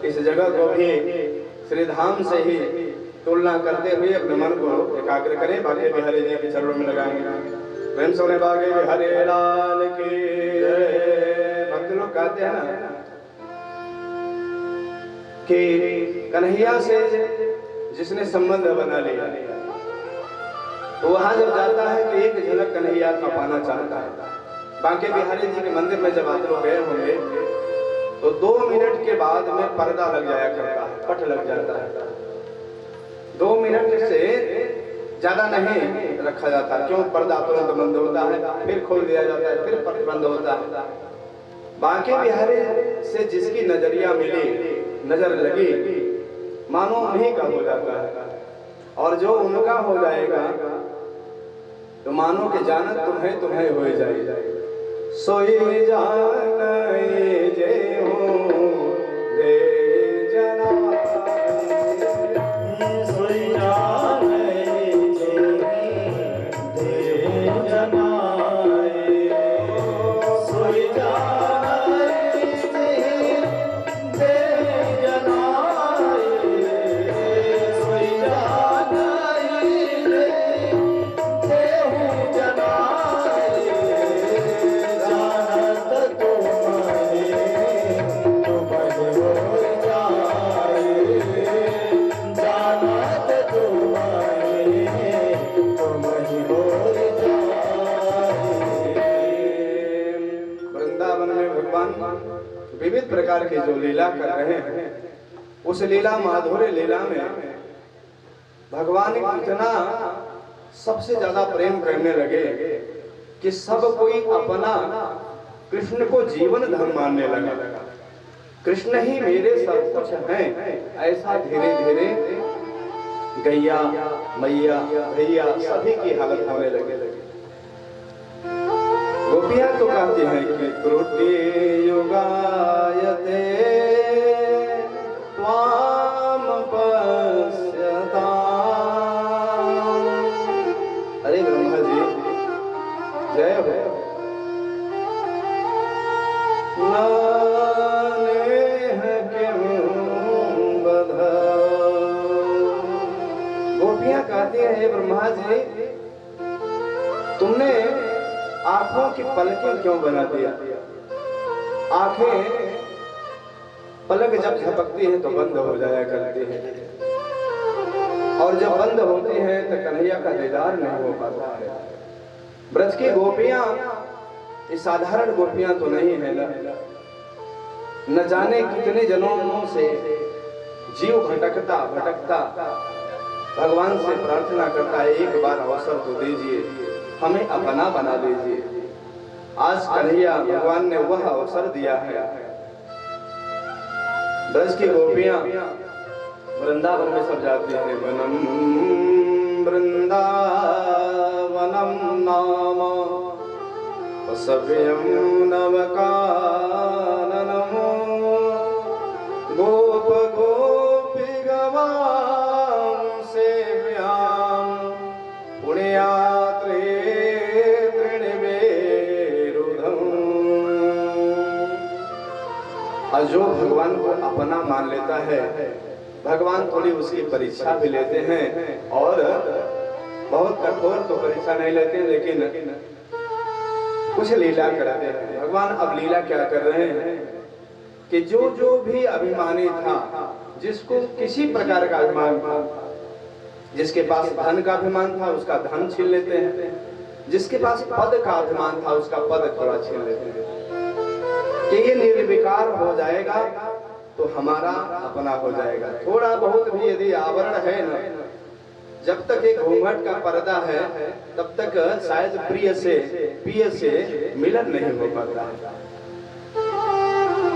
इस जगह को भी श्री धाम से ही तुलना करते हुए अपने मन को एकाग्र करें। बाकी बिहारी जी के चरणों में लगाएंगे। प्रेम सोने बागे हरे लाल की। भक्त लोग कहते हैं ना कि कन्हैया से जिसने संबंध बना लिया तो वहां जब जाता है तो एक झलक कन्हैया का पाना चाहता है। बांके बिहारी जी के मंदिर में जब आप लोग गए होंगे तो 2 मिनट के बाद में पर्दा लग जाया करता है, पट लग जाता है। 2 मिनट से ज्यादा नहीं रखा जाता। क्यों? पर्दा तुरंत बंद होता है, फिर खोल दिया जाता है, फिर पट बंद होता है। बांके बिहारी से जिसकी नजरिया मिली, नजर लगी, मानो उन्हीं का हो जाता है। और जो उनका हो जाएगा तो मानो के जानत तुम्हें तुम्हें हो जाए। सोई जाने जे हो दे जना, सोई जाने जे दे जना, सोई जाने जे दे जना, सोई जाने दे जना। विविध प्रकार की जो लीला कर रहे हैं, उस लीला माधुर्य लीला में भगवान इतना सबसे ज्यादा प्रेम करने लगे कि सब कोई अपना कृष्ण को जीवन धर्म मानने लगा। कृष्ण ही मेरे सब कुछ हैं, ऐसा धीरे धीरे गैया मैया भैया सभी की हालत होने लगे। गोपियां तो कहती हैं कि त्रुटि युगायते त्वाम पश्यता। अरे ब्रह्मा जी जय हो। गोपियां कहती हैं हे ब्रह्मा जी, तुमने आंखों की पलकें क्यों बना दिया? आंखें पलक जब झपकती है तो बंद हो जाया करती है, और जब बंद होती है तो कन्हैया का दीदार नहीं हो पाता है। ब्रज की गोपियां ये साधारण गोपियां तो नहीं है ना, न जाने कितने जनों से जीव भटकता भटकता भगवान से प्रार्थना करता है, एक बार अवसर तो दीजिए, हमें अपना बना दीजिए। आज कन्हैया भगवान ने वह अवसर दिया है। ब्रज की गोपियां वृंदावन में सब जाती है। वनम वृंदावनम नाम वसव्यम नवकाननम गोप गोपी गवां सेव्यां पुण्यात्रे जो भगवान को अपना मान लेता है, भगवान थोड़ी उसकी परीक्षा भी लेते हैं, और बहुत कठोर तो परीक्षा नहीं लेते, लेकिन कुछ लीला करते हैं। भगवान अब लीला क्या कर रहे हैं कि जो जो भी अभिमानी था, जिसको किसी प्रकार का अभिमान था, जिसके पास धन का अभिमान था उसका धन छीन लेते हैं, जिसके पास पद का अभिमान था उसका पद थोड़ा छीन लेते हैं, कि ये निर्विकार हो जाएगा तो हमारा अपना हो जाएगा। थोड़ा बहुत भी यदि आवरण है ना, जब तक एक घूंघट का पर्दा है तब तक शायद प्रिय से मिलन नहीं हो पाता है।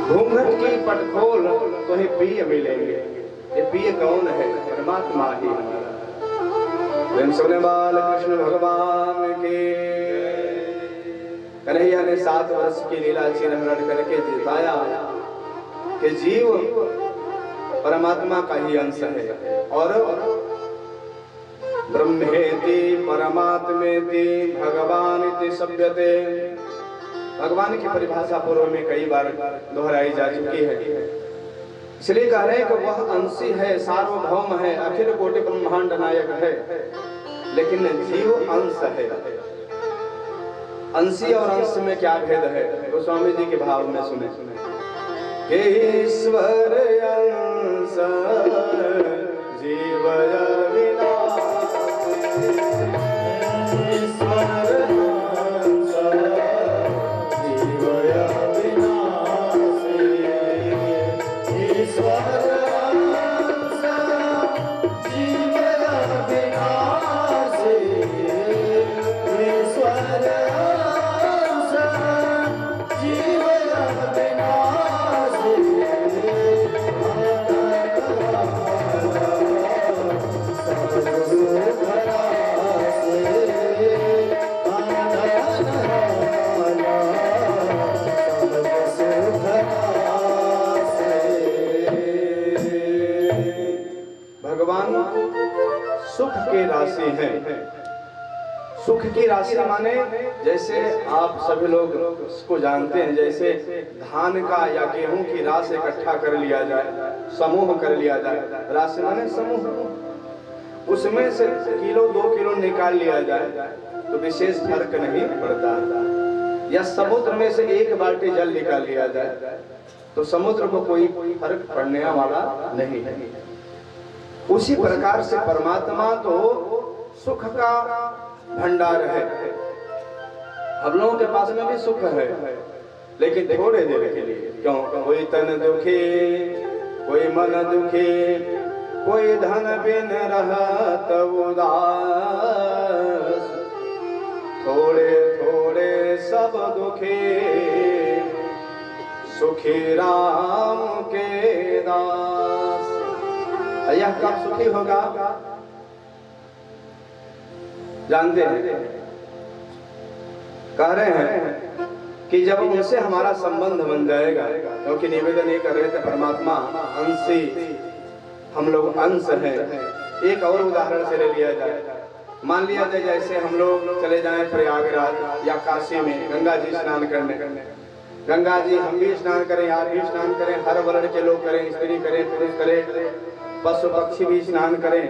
घूंघट की पटखोल तो ही प्रिय मिलेंगे। ये प्रिय कौन है? परमात्मा ही हमारा। प्रेम सुनने वाले कृष्ण भगवान के। कन्हैया ने 7 वर्ष की लीला चिरहरण करके जिताया कि जीव परमात्मा का ही अंश है, और ब्रह्मेति परमात्मेति भगवानिति सभ्यते। भगवान की परिभाषा पूर्व में कई बार दोहराई जा चुकी है। इसलिए कह रहे हैं कि वह अंशी है, सार्वभौम है, अखिल कोटि ब्रह्मांड नायक है, लेकिन जीव अंश है। अंशी और अंश में क्या भेद है? गोस्वामी जी के भाव में सुने हे ईश्वर अंश जीव सुख की राशि है। सुख की राशि माने जैसे आप सभी लोग उसको जानते हैं, जैसे धान का या गेहूं की राशि इकट्ठा कर लिया जाए, समूह कर लिया जाए, राशि माने समूह, उसमें से किलो 2 किलो निकाल लिया जाए तो विशेष फर्क नहीं पड़ता। या समुद्र में से 1 बाल्टी जल निकाल लिया जाए तो समुद्र को कोई फर्क पड़ने वाला नहीं है। उसी प्रकार से परमात्मा तो सुख का भंडार है। हम लोगों के पास में भी सुख है, लेकिन थोड़े देर के लिए। क्यों? कोई तन दुखी, कोई मन दुखी, कोई धन बिन रहत उदास, थोड़े थोड़े सब दुखी, सुखी राम के दास। यह कब सुखी होगा? जानते हैं, कह रहे हैं कि जब उनसे हमारा संबंध बन जाएगा, क्योंकि निवेदन ये कर रहे थे परमात्मा अंशी, हम लोग अंश हैं। एक और उदाहरण से ले लिया जाए, मान लिया जाए जैसे हम लोग चले जाएं प्रयागराज या काशी में गंगा जी स्नान करने। गंगा जी हम भी स्नान करें, आप भी स्नान करें, हर वर्ण के लोग करें, स्त्री करें, पुरुष करें, पशु पक्षी भी स्नान करें,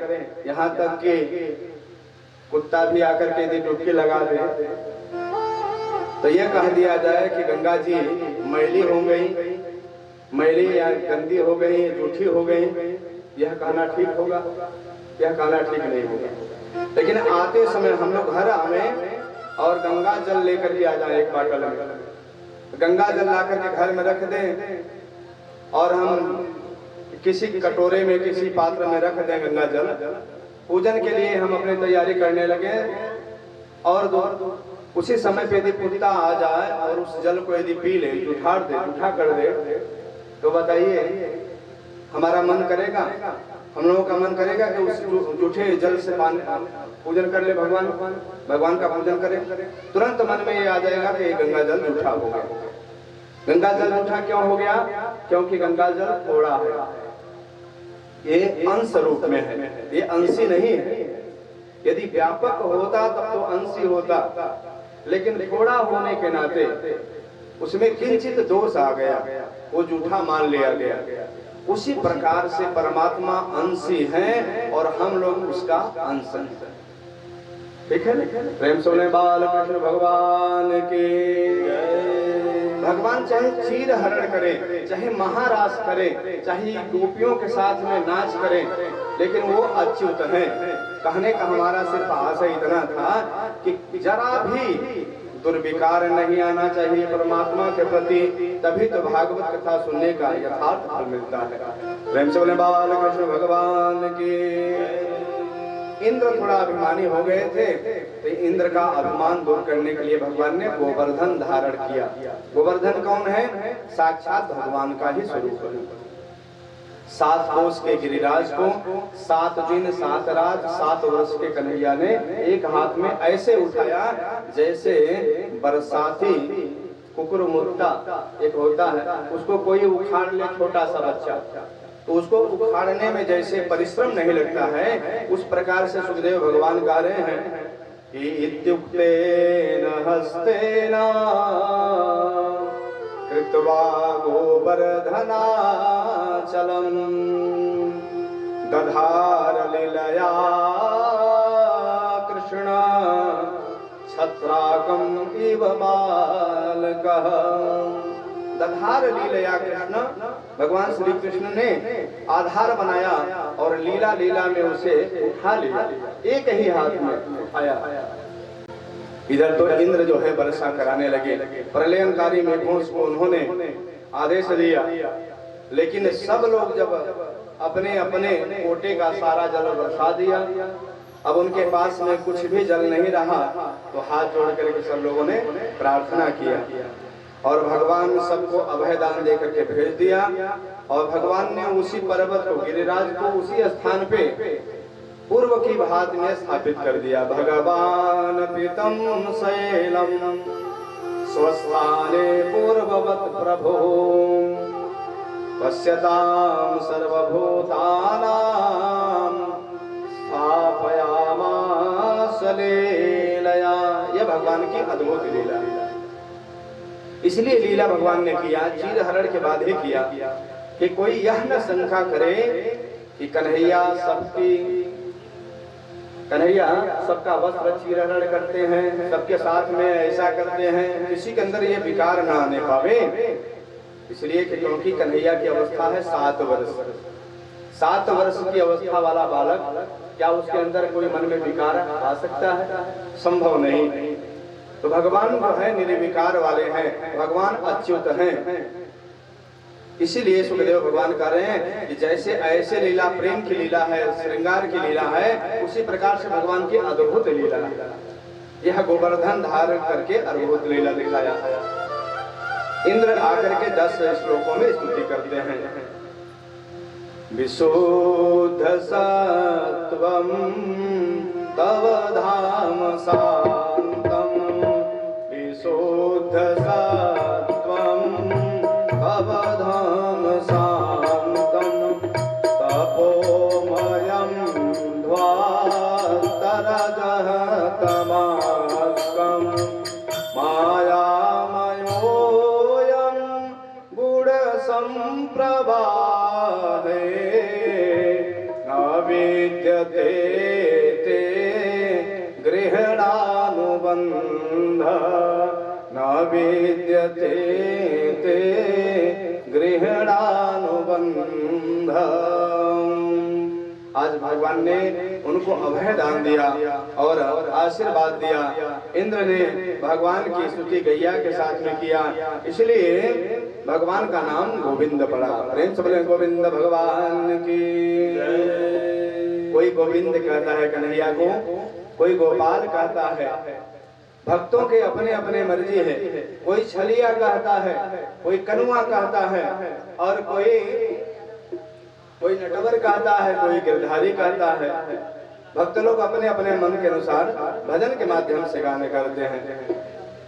यहाँ तक कि कुत्ता भी आकर के यदि डुबकी लगा दे तो यह कह दिया जाए कि गंगा जी मैली हो गई, मैली या गंदी हो गई, जूठी हो गई, यह कहना ठीक होगा? यह कहना ठीक नहीं होगा। लेकिन आते समय हम लोग घर आवे और गंगा जल लेकर के आ जाए, एक बाटल में गंगा जल ला करके घर में रख दें और हम किसी कटोरे में, किसी पात्र में रख दें गंगा जल, पूजन के लिए हम अपनी तैयारी करने लगे और उसी समय पे यदि कुत्ता आ जाए और उस जल को यदि पी ले, जूठा कर दे, तो बताइए हमारा मन करेगा, हम लोगों का मन करेगा कि उस जूठे जल से पानी पूजन कर ले, भगवान का पूजन करें? तुरंत मन में ये आ जाएगा कि गंगा जल जूठा हो गया। गंगा जल जूठा क्यों हो गया? क्योंकि गंगा जल थोड़ा है, ये अंश रूप में है, ये अंशी नहीं है। यदि व्यापक होता तब तो अंशी होता, लेकिन थोड़ा होने के नाते उसमें किंचित दोष आ गया, वो जूठा मान लिया गया। उसी प्रकार से परमात्मा अंशी है और हम लोग उसका अंश हैं। ठीक है? प्रेम सुने बाल कृष्ण भगवान की। भगवान चाहे चीर हरण करें, चाहे महारास करें, चाहे गोपियों के साथ में नाच करें, लेकिन वो अच्युत हैं। कहने का हमारा सिर्फ आशय इतना था कि जरा भी दुर्विकार नहीं आना चाहिए परमात्मा के प्रति, तभी तो भागवत कथा सुनने का यथार्थ फल मिलता है। प्रेम से बोले बाल कृष्ण भगवान की। इंद्र थोड़ा अभिमानी हो गए थे, तो इंद्र का अभिमान दूर करने के लिए भगवान ने गोवर्धन धारण किया। गोवर्धन कौन है? साक्षात भगवान का ही स्वरूप है। 7 कोस के गिरिराज को 7 दिन 7 रात 7 वर्ष के कन्हैया ने एक हाथ में ऐसे उठाया जैसे बरसाती कुकुर मुर्गा एक होता है, उसको कोई उखाड़ ले, छोटा सा बच्चा, तो उसको उखाड़ने में जैसे परिश्रम नहीं लगता है, उस प्रकार से सुखदेव भगवान गा रहे हैं कि इत्युक्तेन हस्तेन हित्वा गोवर्धनाचलम् दधार लीलया कृष्ण छत्राकम् इव बालकः। दधार लीलया कृष्ण, भगवान श्री कृष्ण ने आधार बनाया और लीला लीला में उसे उठा लिया, एक ही हाथ में उठाया। इधर तो इंद्र जो है वर्षा कराने लगे, प्रलयंकारी मेघों को उन्होंने आदेश दिया, लेकिन सब लोग जब अपने अपने कोटे का सारा जल बरसा दिया, अब उनके पास में कुछ भी जल नहीं रहा, तो हाथ जोड़ करके सब लोगों ने प्रार्थना किया और भगवान सबको अभय दान दे करके भेज दिया। और भगवान ने उसी पर्वत को, गिरिराज को उसी स्थान पे पूर्व की भांति में स्थापित कर दिया। भगवान पीतम शैलम स्वस्थाने पूर्ववत प्रभो पश्यताम सर्वभूतानां स्थापयामास लीलया। यह भगवान की अद्भुत लीला। इसलिए लीला भगवान ने किया, चीर हरण के बाद ही किया कि कोई यह न शंका करे कि कन्हैया सबका वस्त्र चीरहरण करते हैं, सबके साथ में ऐसा करते हैं, किसी के अंदर ये विकार ना आने पावे। इसलिए कि क्योंकि कन्हैया की अवस्था है 7 वर्ष। 7 वर्ष की अवस्था वाला बालक, क्या उसके अंदर कोई मन में विकार आ सकता है? संभव नहीं। तो भगवान जो है निर्विकार वाले हैं, भगवान अच्युत हैं। इसीलिए सुखदेव भगवान कह रहे हैं कि जैसे ऐसे लीला प्रेम की लीला है, श्रृंगार की लीला है, उसी प्रकार से भगवान की अद्भुत लीला है। यह गोवर्धन धारण करके अद्भुत लीला दिखाया। इंद्र आकर के 10 श्लोकों में स्तुति करते हैं। विशुद्ध सत्वं तव धाम शान्तम्, विशुद्ध सत्वं तव धाम शान्तम्, तपोमयं ध्वान्तरजः तमास्कम्, मायामयोऽयं गुणसम्प्रवाहे, न विद्यते ते गृहणानुबन्ध, न विद्यते ते गृहणानुबन्ध। आज भगवान ने उनको अभय दान दिया और आशीर्वाद दिया। इंद्र ने भगवान की स्तुति गैया के साथ में किया, इसलिए भगवान का नाम गोविंद पड़ा। प्रेम से बोले गोविंद भगवान की। कोई गोविंद कहता है कन्हैया को, कोई गोपाल कहता है। भक्तों के अपने अपने मर्जी है। कोई छलिया कहता है, कोई कनुआ कहता है, और कोई नटवर कहता है, कोई गिरधारी कहता है। भक्त लोग अपने अपने मन के अनुसार भजन के माध्यम से गाने करते हैं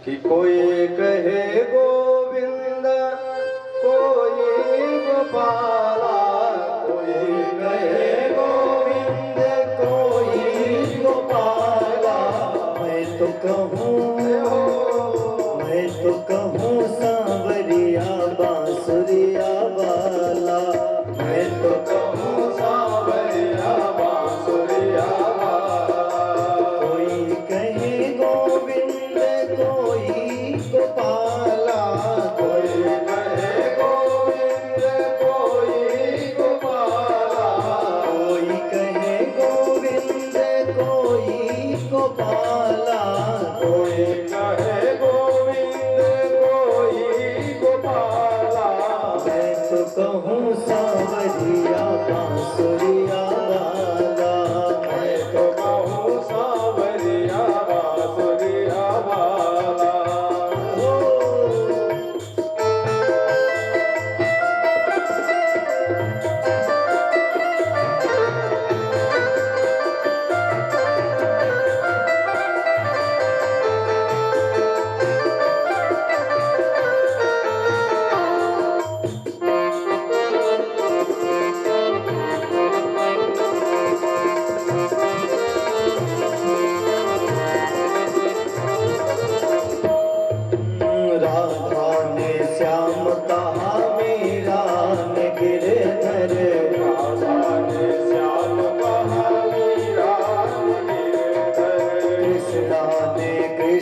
कि कोई कहे गोविंद, कोई गोपाला, कोई कहे गोविंद, कोई गोपाला। मैं तो कहूँ सांवरिया बांसुरिया वाला, मैं तो कहूँ सांवरिया बांसुरिया वाला। कोई कहे गोविंद, कोई गोपाला, कोई कहे गोविंद, कोई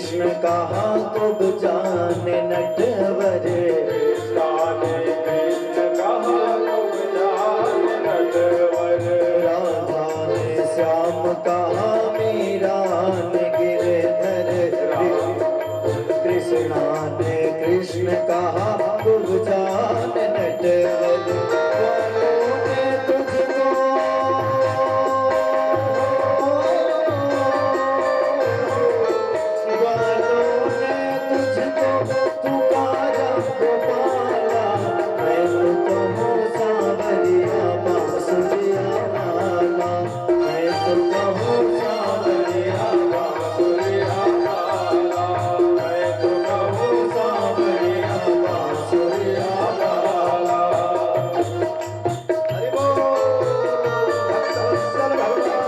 कृष्ण कहा खूब जाने नटवर राधा ने श्याम कहा मीरा ने गिरधर कृष्णा ने कृष्ण कहा खूब जाने नटवर वालों ने तुझको पुकारा गोपाला मैं तो कहूँ सांवरिया बांसुरिया वाला मैं तो कहूँ सांवरिया बांसुरिया वाला मैं तो कहूँ सांवरिया बांसुरिया वाला। हरि बोल भक्तवत्सल भगवान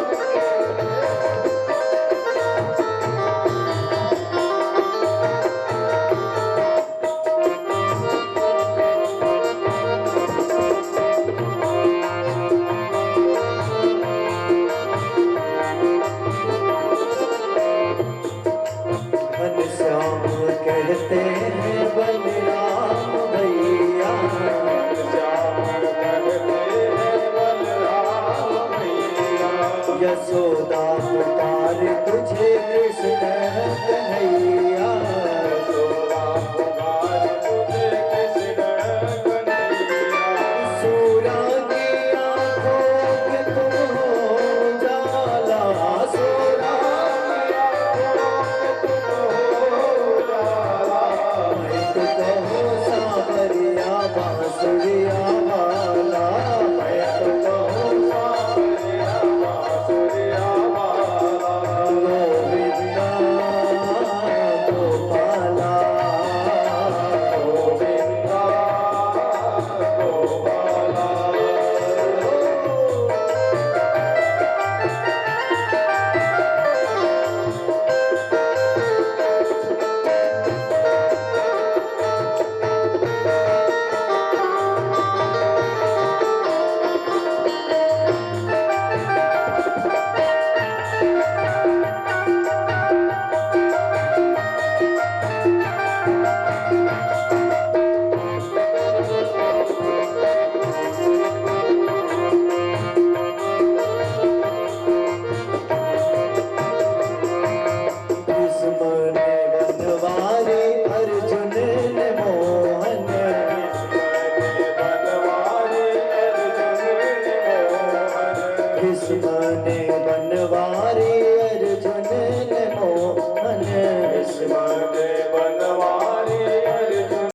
घनश्याम कहते हैं बलराम भैया यशोदा पुकार तुझे कृष्ण कन्हैया सूरा की आंखों के तुम हो जाला सूरा की आंखों के तुम हो जाला मैं तो कहूँ सांवरिया बांसुरिया वाला मैं तो कहूँ सांवरिया बांसुरिया वाला गोविंदा गोपाला गोविंदा गोपाला। भीष्म ने बनवारे अर्जुन ने मोहन भीष्म ने बनवारे